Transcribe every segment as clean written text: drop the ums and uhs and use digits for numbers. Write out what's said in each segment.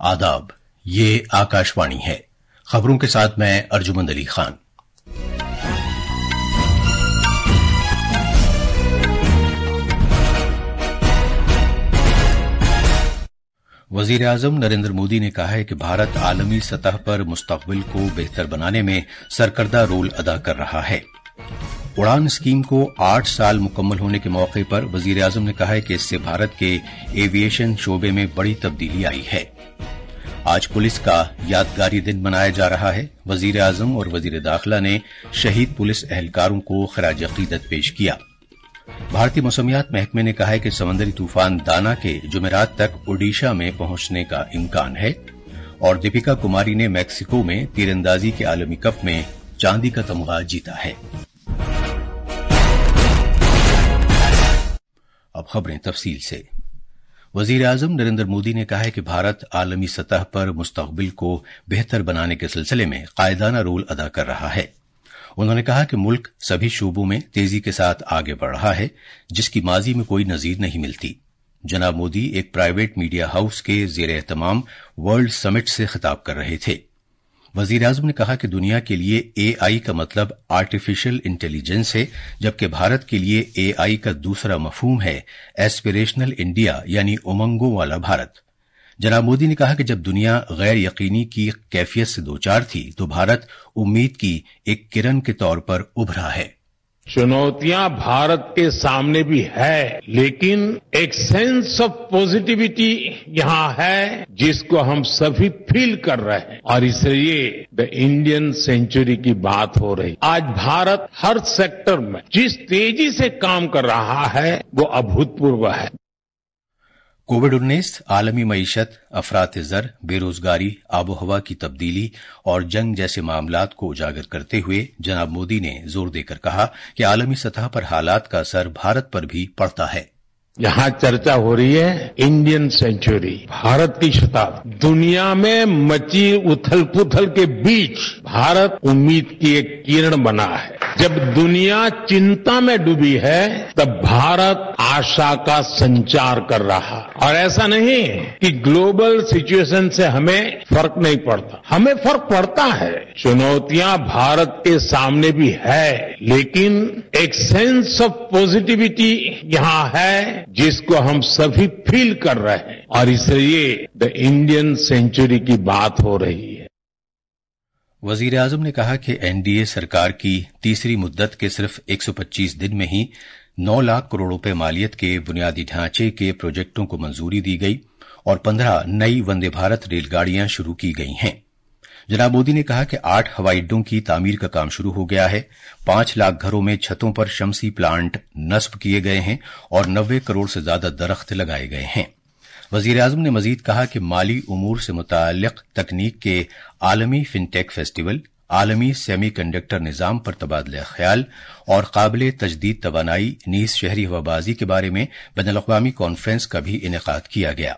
आदाब, ये आकाशवाणी है। खबरों के साथ मैं अर्जुमंद अली खान। वजीर आजम नरेंद्र मोदी ने कहा है कि भारत आलमी सतह पर मुस्तकबिल को बेहतर बनाने में सरकर्दा रोल अदा कर रहा है। उड़ान स्कीम को 8 साल मुकम्मल होने के मौके पर वजीर आजम ने कहा है कि इससे भारत के एविएशन शोबे में बड़ी तब्दीली आई है। आज पुलिस का यादगारी दिन मनाया जा रहा है। वजीर आजम और वजीर दाखिला ने शहीद पुलिस एहलकारों को खराज अकीदत पेश किया। भारतीय मौसमियात महकमे ने कहा है कि समंदरी तूफान दाना के जुमेरात तक ओडिशा में पहुंचने का इम्कान है। और दीपिका कुमारी ने मैक्सिको में तीरंदाजी के आलमी कप में चांदी का तमगा जीता है। अब खबरें तफसील से। वजीर आजम नरेंद्र मोदी ने कहा है कि भारत आलमी सतह पर मुस्तकबिल को बेहतर बनाने के सिलसिले में कायदाना रोल अदा कर रहा है। उन्होंने कहा कि मुल्क सभी शोबों में तेजी के साथ आगे बढ़ रहा है, जिसकी माजी में कोई नजीर नहीं मिलती। जनाब मोदी एक प्राइवेट मीडिया हाउस के जेर एहतमाम वर्ल्ड समिट से खिताब कर रहे थे। वजीर आजम ने कहा कि दुनिया के लिए एआई का मतलब आर्टिफिशियल इंटेलिजेंस है, जबकि भारत के लिए एआई का दूसरा मफहूम है एस्पिरेशनल इंडिया, यानी उमंगों वाला भारत। जनाब मोदी ने कहा कि जब दुनिया गैर यकीनी की कैफियत से दोचार थी तो भारत उम्मीद की एक किरण के तौर पर उभरा है। चुनौतियां भारत के सामने भी है, लेकिन एक सेंस ऑफ पॉजिटिविटी यहां है जिसको हम सभी फील कर रहे हैं, और इसलिए द इंडियन सेंचुरी की बात हो रही। आज भारत हर सेक्टर में जिस तेजी से काम कर रहा है वो अभूतपूर्व है। कोविड-19, आलमी मईशत, अफरात-ए-ज़र, बेरोजगारी, आबोहवा की तब्दीली और जंग जैसे मामलात को उजागर करते हुए जनाब मोदी ने जोर देकर कहा कि आलमी सतह पर हालात का असर भारत पर भी पड़ता है। यहां चर्चा हो रही है इंडियन सेंचुरी, भारत की शताब्दी। दुनिया में मची उथल पुथल के बीच भारत उम्मीद की एक किरण बना है। जब दुनिया चिंता में डूबी है तब भारत आशा का संचार कर रहा। और ऐसा नहीं कि ग्लोबल सिचुएशन से हमें फर्क नहीं पड़ता, हमें फर्क पड़ता है। चुनौतियां भारत के सामने भी है, लेकिन एक सेंस ऑफ पॉजिटिविटी यहां है जिसको हम सभी फील कर रहे हैं, और इसलिए द इंडियन सेंचुरी की बात हो रही है। वजीर आजम ने कहा कि एनडीए सरकार की तीसरी मुद्दत के सिर्फ 125 दिन में ही 9 लाख करोड़ रुपए मालियत के बुनियादी ढांचे के प्रोजेक्टों को मंजूरी दी गई और 15 नई वंदे भारत रेलगाड़ियां शुरू की गई हैं। जनाब मोदी ने कहा कि 8 हवाई अड्डों की तामीर का काम शुरू हो गया है, 5 लाख घरों में छतों पर शमसी प्लांट नस्ब किए गए हैं और 90 करोड़ से ज्यादा दरख्त लगाए गए हैं। वजीर आजम ने मजीद कहा कि माली उमूर से मुताल्लिक तकनीक के आलमी फिनटेक फेस्टिवल, आलमी सेमी कंडक्टर निजाम पर तबादला ख्याल और काबिल तजदीद तवानाई नीज शहरी हवाबाजी के बारे में बैनुल-अक़वामी कॉन्फ्रेंस का भी इनेकाद किया गया।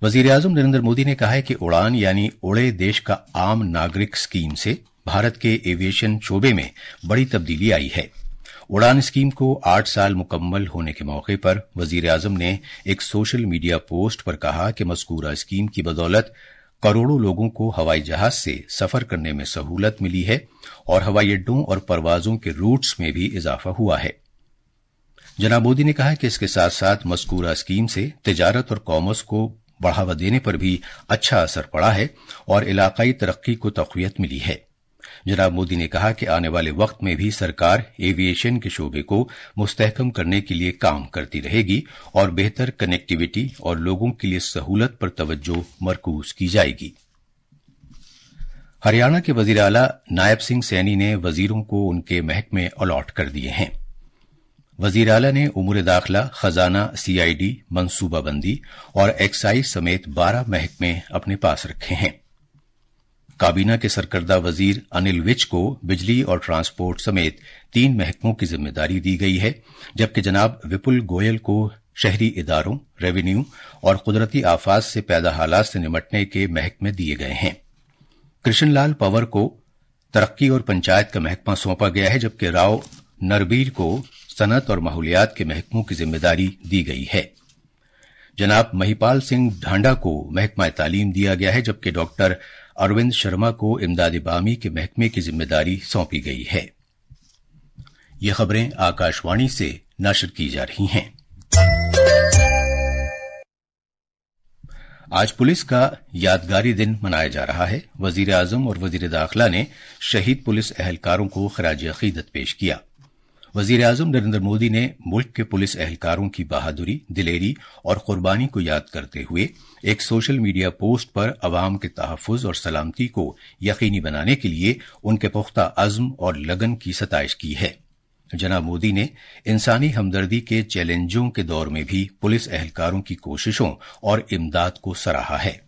वजीर आजम नरेंद्र मोदी ने कहा है कि उड़ान यानी उड़े देश का आम नागरिक स्कीम से भारत के एविएशन शोबे में बड़ी तब्दीली आई है। उड़ान स्कीम को 8 साल मुकम्मल होने के मौके पर वजीर आजम ने एक सोशल मीडिया पोस्ट पर कहा कि मज़कूरा स्कीम की बदौलत करोड़ों लोगों को हवाई जहाज से सफर करने में सहूलत मिली है और हवाई अड्डों और परवाजों के रूट्स में भी इजाफा हुआ है। जनाब मोदी ने कहा कि इसके साथ साथ मज़कूरा स्कीम से तिजारत और कॉमर्स को बढ़ावा देने पर भी अच्छा असर पड़ा है और इलाकाई तरक्की को तक़वियत मिली है। जनाब मोदी ने कहा कि आने वाले वक्त में भी सरकार एविएशन के शोबे को मुस्तहकम करने के लिए काम करती रहेगी और बेहतर कनेक्टिविटी और लोगों के लिए सहूलत पर तवज्जो मरकूज की जाएगी। हरियाणा के वजीर आला नायब सिंह सैनी ने वजीरों को उनके महकमे अलॉट कर दिए हैं। वजीर आला ने उमूर दाखिला, खजाना, सीआईडी, मनसूबाबंदी और एक्साइज समेत 12 महकमे अपने पास रखे हैं। काबीना के सरकर्दा वजीर अनिल विज को बिजली और ट्रांसपोर्ट समेत 3 महकमों की जिम्मेदारी दी गई है, जबकि जनाब विपुल गोयल को शहरी इदारों, रेवेन्यू और कुदरती आफात से पैदा हालात से निमटने के महकमे दिए गए हैं। कृष्ण लाल पंवर को तरक्की और पंचायत का महकमा सौंपा गया है, जबकि राव नरबीर को सनत और माहौलियात के महकमों की जिम्मेदारी दी गई है। जनाब महिपाल सिंह ढांडा को महकमा तालीम दिया गया है, जबकि डॉक्टर अरविंद शर्मा को इमदाद बामी के महकमे की जिम्मेदारी सौंपी गई है। ये खबरें आकाशवाणी से नशर की जा रही हैं। आज पुलिस का यादगारी दिन मनाया जा रहा है। वजीर आजम और वजीर दाखिला ने शहीद पुलिस एहलकारों को खराज अकीदत पेश किया। वजीर आजम नरेंद्र मोदी ने मुल्क के पुलिस एहलकारों की बहादुरी, दिलेरी और कुर्बानी को याद करते हुए एक सोशल मीडिया पोस्ट पर अवाम के तहफ्फुज और सलामती को यकीनी बनाने के लिए उनके पुख्ता अज़्म और लगन की सताइश की है। जनाब मोदी ने इंसानी हमदर्दी के चैलेंजों के दौर में भी पुलिस एहलकारों की कोशिशों और इमदाद को सराहा है।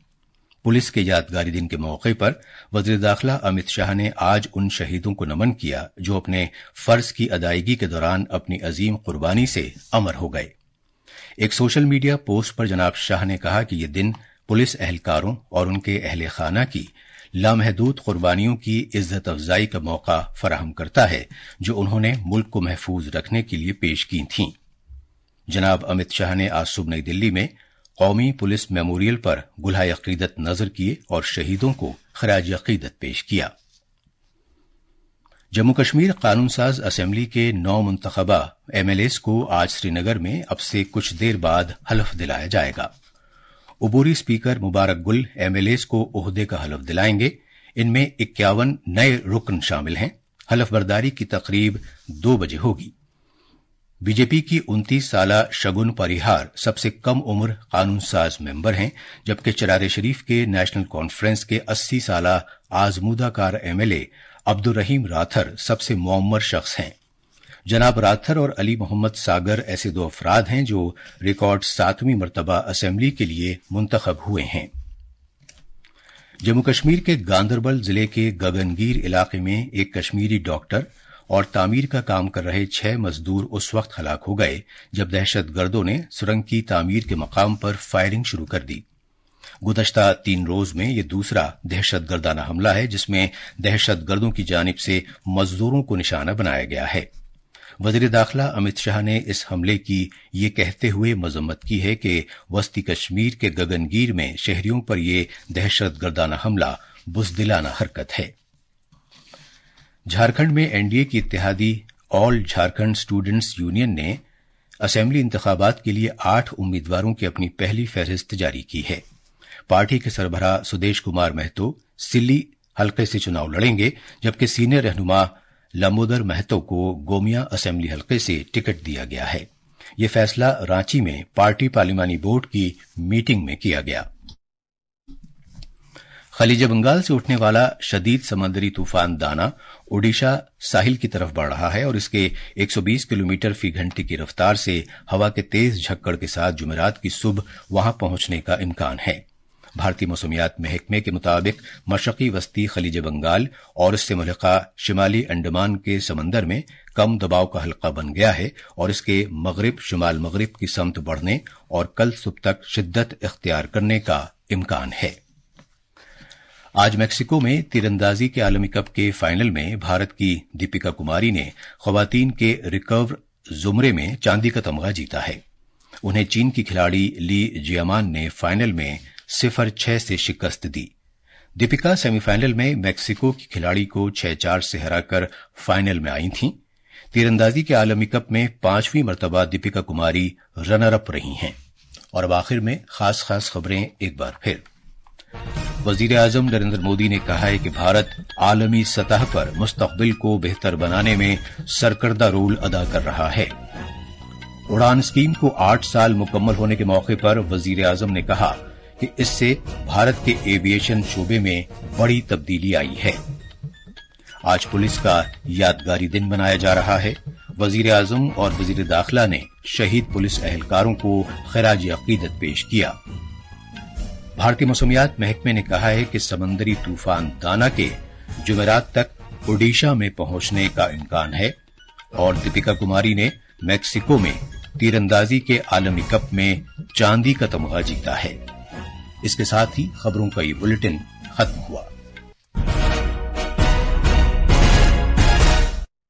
पुलिस के यादगारी दिन के मौके पर वज़ीर दाखिला अमित शाह ने आज उन शहीदों को नमन किया जो अपने फर्ज की अदायगी के दौरान अपनी अजीम कुर्बानी से अमर हो गए। एक सोशल मीडिया पोस्ट पर जनाब शाह ने कहा कि यह दिन पुलिस एहलकारों और उनके अहले खाना की लामहदूद कुर्बानियों की इज्जत अफजाई का मौका फराहम करता है जो उन्होंने मुल्क को महफूज रखने के लिए पेश की थीं। जनाब अमित शाह ने आज सुबह नई दिल्ली में कौमी पुलिस मेमोरियल पर गुलहाए अकीदत नजर किए और शहीदों को खराज अकीदत पेश किया। जम्मू कश्मीर कानून साज असेंबली के 9 मुंतखबा एमएलएस को आज श्रीनगर में अब से कुछ देर बाद हलफ दिलाया जाएगा। उबूरी स्पीकर मुबारक गुल एमएलएस को ओहदे का हलफ दिलाएंगे। इनमें 51 नए रुकन शामिल हैं। हलफ बर्दारी की तकरीब 2 बजे होगी। बीजेपी की 29 साला शगुन परिहार सबसे कम उम्र कानून साज मेंबर हैं, जबकि चरारे शरीफ के नेशनल कॉन्फ्रेंस के 80 साला आजमूदाकार एमएलए अब्दुल रहीम राथर सबसे मुअम्मर शख्स हैं। जनाब राथर और अली मोहम्मद सागर ऐसे 2 अफराद हैं जो रिकॉर्ड 7वीं मरतबा असेंबली के लिए मुंतखब हुए हैं। जम्मू कश्मीर के गांदरबल जिले के गगनगीर इलाके में एक कश्मीरी डॉक्टर और तामीर का काम कर रहे 6 मजदूर उस वक्त हलाक हो गए जब दहशतगर्दों ने सुरंग की तामीर के मकाम पर फायरिंग शुरू कर दी। गुज़श्ता 3 रोज में यह दूसरा दहशतगर्दाना हमला है जिसमें दहशतगर्दों की जानिब से मजदूरों को निशाना बनाया गया है। वज़ीर दाखिला अमित शाह ने इस हमले की ये कहते हुए मजम्मत की है कि वस्ती कश्मीर के गगनगीर में शहरियों पर यह दहशतगर्दाना हमला बुज़दिलाना हरकत है। झारखंड में एनडीए की इत्तेहादी ऑल झारखंड स्टूडेंट्स यूनियन ने असेंबली इंतखाबात के लिए 8 उम्मीदवारों की अपनी पहली फहरिस्त जारी की है। पार्टी के सरबराह सुदेश कुमार महतो सिल्ली हल्के से चुनाव लड़ेंगे, जबकि सीनियर रहनुमा लंबोदर महतो को गोमिया असेंबली हल्के से टिकट दिया गया है। यह फैसला रांची में पार्टी पार्लिमानी बोर्ड की मीटिंग में किया गया। खलीज बंगाल से उठने वाला शदीद समंदरी तूफान दाना ओडिशा साहिल की तरफ बढ़ रहा है और इसके 120 किलोमीटर फी घंटे की रफ्तार से हवा के तेज झक्कड़ के साथ जुमेरात की सुबह वहां पहुंचने का इम्कान है। भारतीय मौसमियात महकमे के मुताबिक मशरकी वस्ती खलीज बंगाल और इससे मुल्हिका शिमाली अंडमान के समंदर में कम दबाव का हल्का बन गया है और इसके मगरिब शिमाल मगरिब की समत बढ़ने और कल सुबह तक शिद्दत इख्तियार करने का इम्कान है। आज मेक्सिको में तीरंदाजी के आलमी कप के फाइनल में भारत की दीपिका कुमारी ने खवातीन के रिकर्व जुमरे में चांदी का तमगा जीता है। उन्हें चीन की खिलाड़ी ली जियामान ने फाइनल में 0-6 से शिकस्त दी। दीपिका सेमीफाइनल में मेक्सिको की खिलाड़ी को 6-4 से हराकर फाइनल में आई थीं। तीरंदाजी के आलमी कप में 5वीं मरतबा दीपिका कुमारी रनर अप रही हैं। और अब आखिर में खास खबरें एक बार फिर। वजीर आजम नरेंद्र मोदी ने कहा है कि भारत आलमी सतह पर मुस्तकबिल को बेहतर बनाने में सरकर्दा रोल अदा कर रहा है। उड़ान स्कीम को 8 साल मुकम्मल होने के मौके पर वजीर आजम ने कहा कि इससे भारत के एविएशन शोबे में बड़ी तब्दीली आई है। आज पुलिस का यादगारी दिन मनाया जा रहा है। वजीर आजम और वजीर दाखिला ने शहीद पुलिस एहलकारों को खराज अकीदत पेश किया। भारतीय मौसमियात महकमे ने कहा है कि समंदरी तूफान दाना के जुमेरात तक ओडिशा में पहुंचने का इम्कान है और दीपिका कुमारी ने मेक्सिको में तीरंदाजी के आलमी कप में चांदी का तमगा जीता है। इसके साथ ही खबरों का ये बुलेटिन खत्म हुआ।